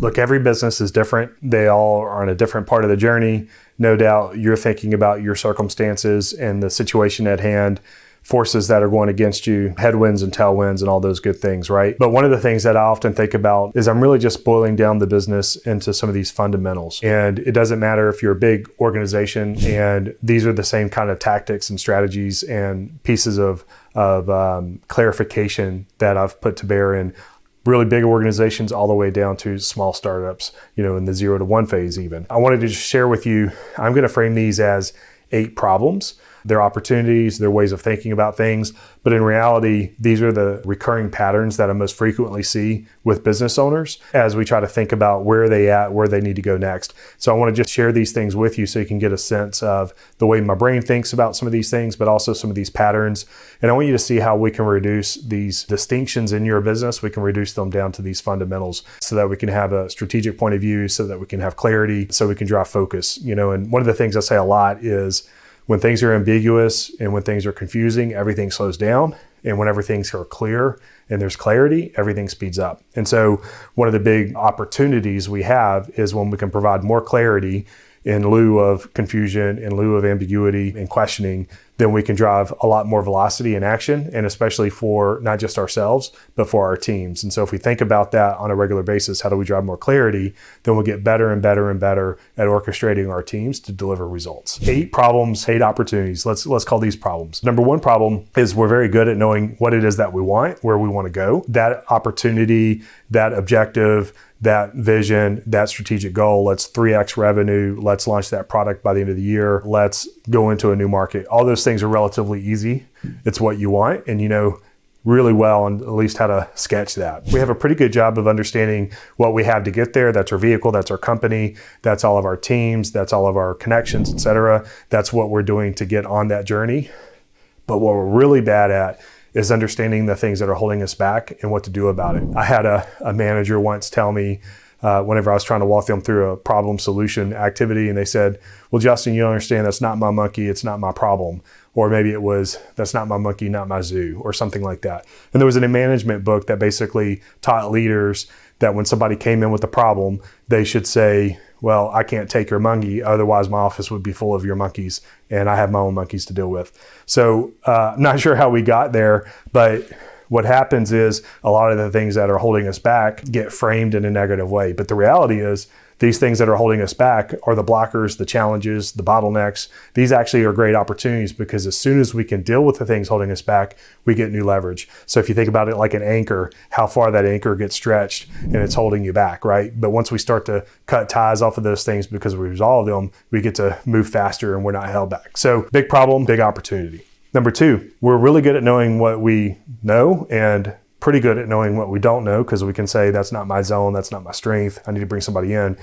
Look, every business is different. They all are on a different part of the journey. No doubt you're thinking about your circumstances and the situation at hand, forces that are going against you, headwinds and tailwinds and all those good things, right? But one of the things that I often think about is I'm really just boiling down the business into some of these fundamentals. And it doesn't matter if you're a big organization and these are the same kind of tactics and strategies and pieces of clarification that I've put to bear in really big organizations all the way down to small startups, in the 0 to 1 phase even. I wanted to just share with you, I'm going to frame these as 8 problems. They're opportunities, they're ways of thinking about things. But in reality, these are the recurring patterns that I most frequently see with business owners as we try to think about where they at, where they need to go next. So I want to just share these things with you so you can get a sense of the way my brain thinks about some of these things, but also some of these patterns. And I want you to see how we can reduce these distinctions in your business. We can reduce them down to these fundamentals so that we can have a strategic point of view, so that we can have clarity, so we can drive focus. And one of the things I say a lot is, when things are ambiguous and when things are confusing, everything slows down. And whenever things are clear and there's clarity, everything speeds up. And so one of the big opportunities we have is when we can provide more clarity in lieu of confusion, in lieu of ambiguity and questioning, then we can drive a lot more velocity and action, and especially for not just ourselves, but for our teams. And so if we think about that on a regular basis, how do we drive more clarity? Then we'll get better and better and better at orchestrating our teams to deliver results. 8 problems, 8 opportunities. Let's call these problems. Number 1 problem is we're very good at knowing what it is that we want, where we want to go. That opportunity, that objective, that vision, that strategic goal, let's 3x revenue, let's launch that product by the end of the year, let's go into a new market. All those things are relatively easy. It's what you want, and you know really well and at least how to sketch that. We have a pretty good job of understanding what we have to get there. That's our vehicle, that's our company, that's all of our teams, that's all of our connections, etc. That's what we're doing to get on that journey. But what we're really bad at is understanding the things that are holding us back and what to do about it. I had a manager once tell me, whenever I was trying to walk them through a problem solution activity, and they said, well, Justin, you don't understand, that's not my monkey, it's not my problem. Or maybe it was, that's not my monkey, not my zoo, or something like that. And there was a management book that basically taught leaders that when somebody came in with a problem, they should say, well, I can't take your monkey, otherwise my office would be full of your monkeys, and I have my own monkeys to deal with. So I'm not sure how we got there, but what happens is a lot of the things that are holding us back get framed in a negative way. But the reality is these things that are holding us back are the blockers, the challenges, the bottlenecks. These actually are great opportunities because as soon as we can deal with the things holding us back, we get new leverage. So if you think about it like an anchor, how far that anchor gets stretched and it's holding you back, right? But once we start to cut ties off of those things because we resolve them, we get to move faster and we're not held back. So big problem, big opportunity. Number 2, we're really good at knowing what we know and pretty good at knowing what we don't know, because we can say that's not my zone, that's not my strength, I need to bring somebody in.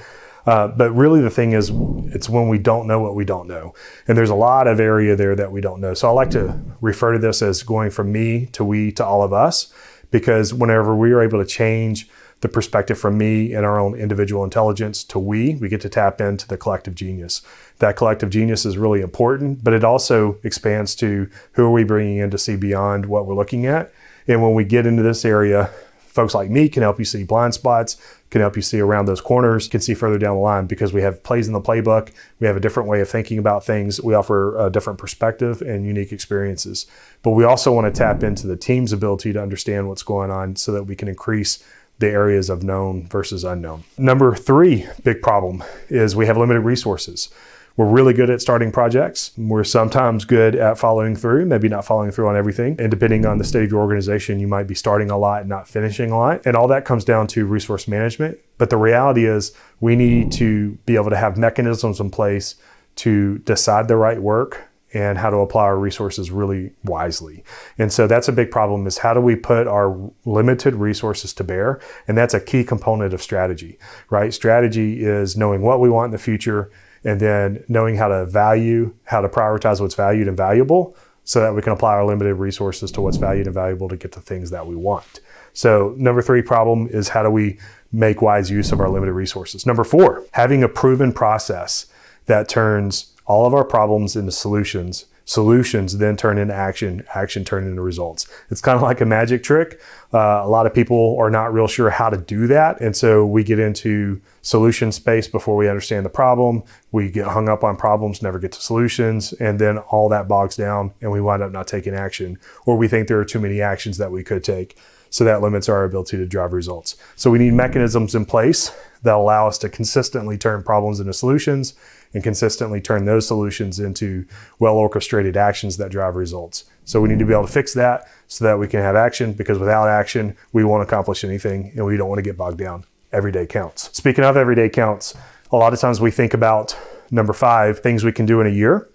But really the thing is, it's when we don't know what we don't know. And there's a lot of area there that we don't know. So I like to refer to this as going from me to we to all of us, because whenever we are able to change the perspective from me and our own individual intelligence to we get to tap into the collective genius. That collective genius is really important, but it also expands to who are we bringing in to see beyond what we're looking at. And when we get into this area, folks like me can help you see blind spots, can help you see around those corners, can see further down the line, because we have plays in the playbook. We have a different way of thinking about things. We offer a different perspective and unique experiences. But we also want to tap into the team's ability to understand what's going on so that we can increase the areas of known versus unknown. Number 3 big problem is we have limited resources. We're really good at starting projects. We're sometimes good at following through, maybe not following through on everything. And depending on the state of your organization, you might be starting a lot and not finishing a lot. And all that comes down to resource management. But the reality is we need to be able to have mechanisms in place to decide the right work and how to apply our resources really wisely. And so that's a big problem, is how do we put our limited resources to bear? And that's a key component of strategy, right? Strategy is knowing what we want in the future, and then knowing how to prioritize what's valued and valuable so that we can apply our limited resources to what's valued and valuable to get the things that we want. So number 3 problem is how do we make wise use of our limited resources? Number 4, having a proven process that turns all of our problems into solutions Solutions then turn into action, action turn into results. It's kind of like a magic trick. A lot of people are not real sure how to do that. And so we get into solution space before we understand the problem. We get hung up on problems, never get to solutions. And then all that bogs down and we wind up not taking action, or we think there are too many actions that we could take. So that limits our ability to drive results. So we need mechanisms in place that allow us to consistently turn problems into solutions and consistently turn those solutions into well-orchestrated actions that drive results. So we need to be able to fix that so that we can have action, because without action, we won't accomplish anything and we don't want to get bogged down. Every day counts. Speaking of every day counts, a lot of times we think about number 5, things we can do in a year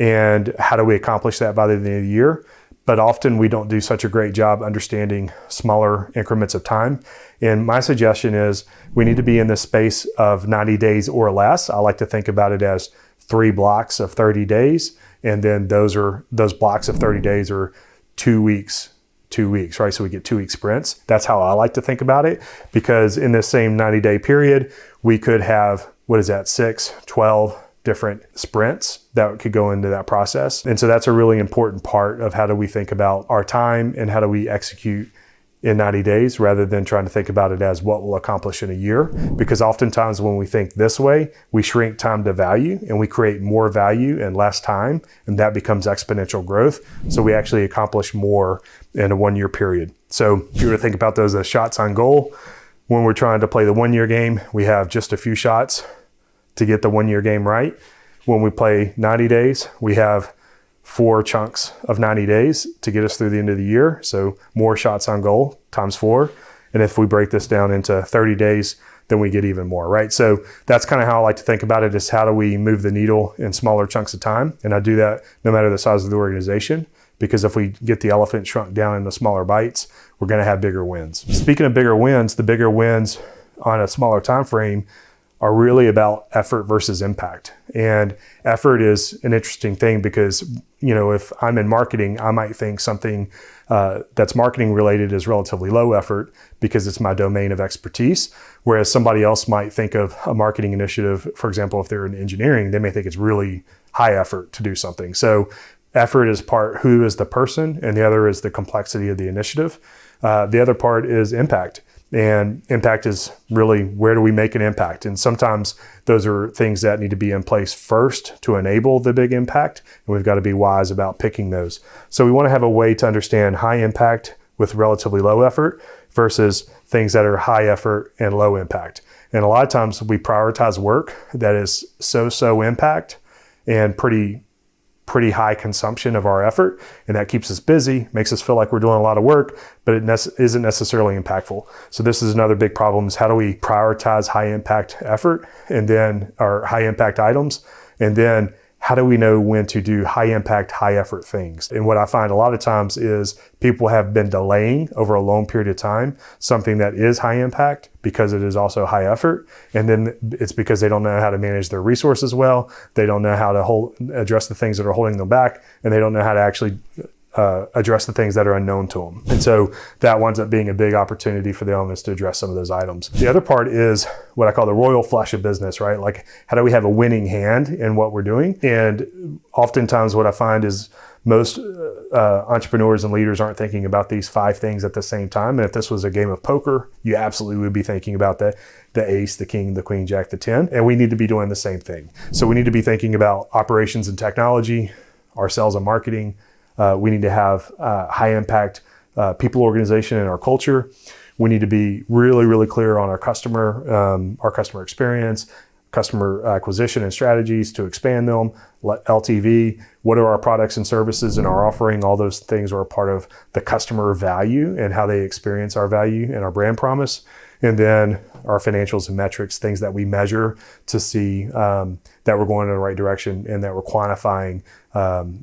and how do we accomplish that by the end of the year. But often we don't do such a great job understanding smaller increments of time. And my suggestion is we need to be in the space of 90 days or less. I like to think about it as 3 blocks of 30 days. And then those blocks of 30 days are 2 weeks, right? So we get 2-week sprints. That's how I like to think about it, because in this same 90-day period, we could have, 6, 12 different sprints that could go into that process. And so that's a really important part of how do we think about our time and how do we execute in 90 days rather than trying to think about it as what we'll accomplish in a year. Because oftentimes when we think this way, we shrink time to value and we create more value in less time, and that becomes exponential growth. So we actually accomplish more in a 1-year period. So if you were to think about those as shots on goal, when we're trying to play the 1-year game, we have just a few shots to get the 1-year game right. When we play 90 days, we have 4 chunks of 90 days to get us through the end of the year. So more shots on goal times 4. And if we break this down into 30 days, then we get even more, right? So that's kind of how I like to think about it, is how do we move the needle in smaller chunks of time? And I do that no matter the size of the organization, because if we get the elephant shrunk down into smaller bites, we're going to have bigger wins. Speaking of bigger wins, the bigger wins on a smaller time frame are really about effort versus impact. And effort is an interesting thing because, if I'm in marketing, I might think something that's marketing related is relatively low effort because it's my domain of expertise. Whereas somebody else might think of a marketing initiative, for example, if they're in engineering, they may think it's really high effort to do something. So effort is part who is the person, and the other is the complexity of the initiative. The other part is impact. And impact is really, where do we make an impact? And sometimes those are things that need to be in place first to enable the big impact. And we've got to be wise about picking those. So we want to have a way to understand high impact with relatively low effort versus things that are high effort and low impact. And a lot of times we prioritize work that is so impact and pretty high consumption of our effort, and that keeps us busy, makes us feel like we're doing a lot of work, but it isn't necessarily impactful. So this is another big problem, is how do we prioritize high impact effort and then our high impact items, and then how do we know when to do high impact, high effort things? And what I find a lot of times is people have been delaying over a long period of time something that is high impact because it is also high effort. And then it's because they don't know how to manage their resources well. They don't know how to address the things that are holding them back. And they don't know how to actually address the things that are unknown to them. And so that winds up being a big opportunity for the owners to address some of those items. The other part is what I call the royal flush of business, right? Like, how do we have a winning hand in what we're doing? And oftentimes what I find is most entrepreneurs and leaders aren't thinking about these 5 things at the same time. And if this was a game of poker, you absolutely would be thinking about the ace, the king, the queen, jack, the 10. And we need to be doing the same thing. So we need to be thinking about operations and technology, our sales and marketing. We need to have high impact people organization in our culture. We need to be really clear on our customer experience, customer acquisition and strategies to expand them, LTV, what are our products and services and our offering. All those things are a part of the customer value and how they experience our value and our brand promise. And then our financials and metrics, things that we measure to see that we're going in the right direction and that we're quantifying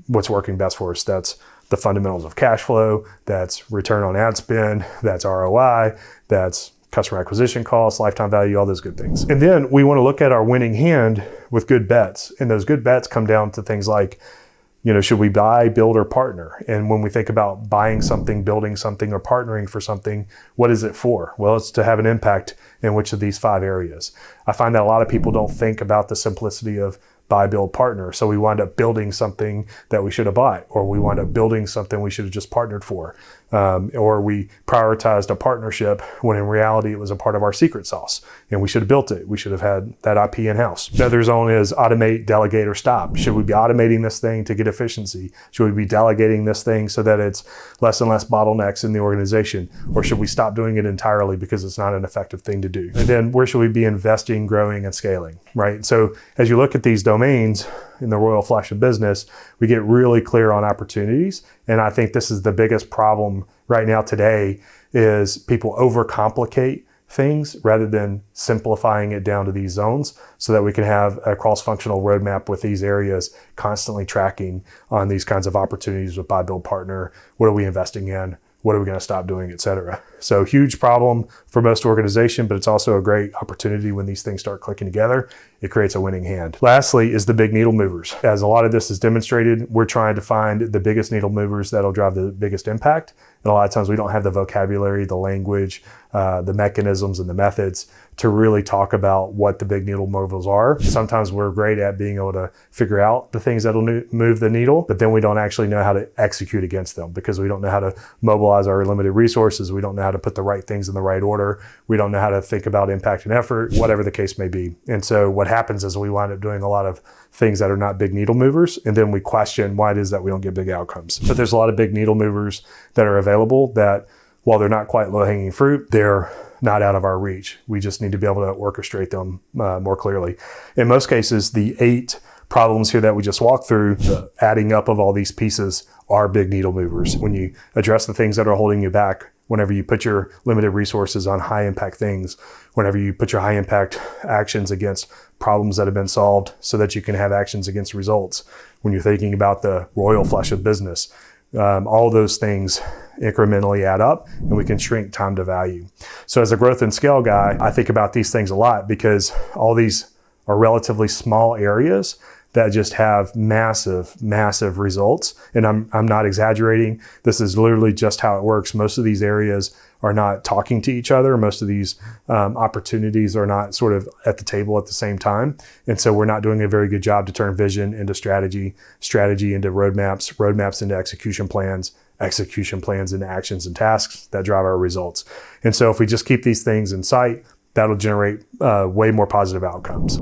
what's working best for us. That's the fundamentals of cash flow, that's return on ad spend, that's ROI, that's customer acquisition costs, lifetime value, all those good things. And then we want to look at our winning hand with good bets. And those good bets come down to things like, should we buy, build, or partner? And when we think about buying something, building something, or partnering for something, what is it for? Well, it's to have an impact in which of these 5 areas. I find that a lot of people don't think about the simplicity of buy, build, partner. So we wind up building something that we should have bought, or we wind up building something we should have just partnered for. Or we prioritized a partnership when in reality it was a part of our secret sauce and we should have built it. We should have had that IP in-house. Another zone is automate, delegate, or stop. Should we be automating this thing to get efficiency? Should we be delegating this thing so that it's less and less bottlenecks in the organization? Or should we stop doing it entirely because it's not an effective thing to do? And then where should we be investing, growing, and scaling, right? So as you look at these domains in the royal flush of business, we get really clear on opportunities. And I think this is the biggest problem right now today is people overcomplicate things rather than simplifying it down to these zones so that we can have a cross-functional roadmap with these areas constantly tracking on these kinds of opportunities with buy, build, partner. What are we investing in? What are we going to stop doing, et cetera? So huge problem for most organizations, but it's also a great opportunity when these things start clicking together. It creates a winning hand. Lastly is the big needle movers. As a lot of this is demonstrated, we're trying to find the biggest needle movers that'll drive the biggest impact. And a lot of times we don't have the vocabulary, the language, the mechanisms, and the methods to really talk about what the big needle movers are. Sometimes we're great at being able to figure out the things that'll move the needle, but then we don't actually know how to execute against them because we don't know how to mobilize our limited resources. We don't know how to put the right things in the right order. We don't know how to think about impact and effort, whatever the case may be. And so what happens is we wind up doing a lot of things that are not big needle movers, and then we question why it is that we don't get big outcomes. But there's a lot of big needle movers that are available that, while they're not quite low-hanging fruit, they're not out of our reach. We just need to be able to orchestrate them more clearly. In most cases, the 8 problems here that we just walked through, the adding up of all these pieces are big needle movers. When you address the things that are holding you back, whenever you put your limited resources on high impact things, whenever you put your high impact actions against problems that have been solved so that you can have actions against results, when you're thinking about the royal flush of business, all those things incrementally add up and we can shrink time to value. So as a growth and scale guy, I think about these things a lot because all these are relatively small areas that just have massive, massive results. And I'm not exaggerating. This is literally just how it works. Most of these areas are not talking to each other. Most of these opportunities are not sort of at the table at the same time. And so we're not doing a very good job to turn vision into strategy, strategy into roadmaps, roadmaps into execution plans into actions and tasks that drive our results. And so if we just keep these things in sight, that'll generate way more positive outcomes.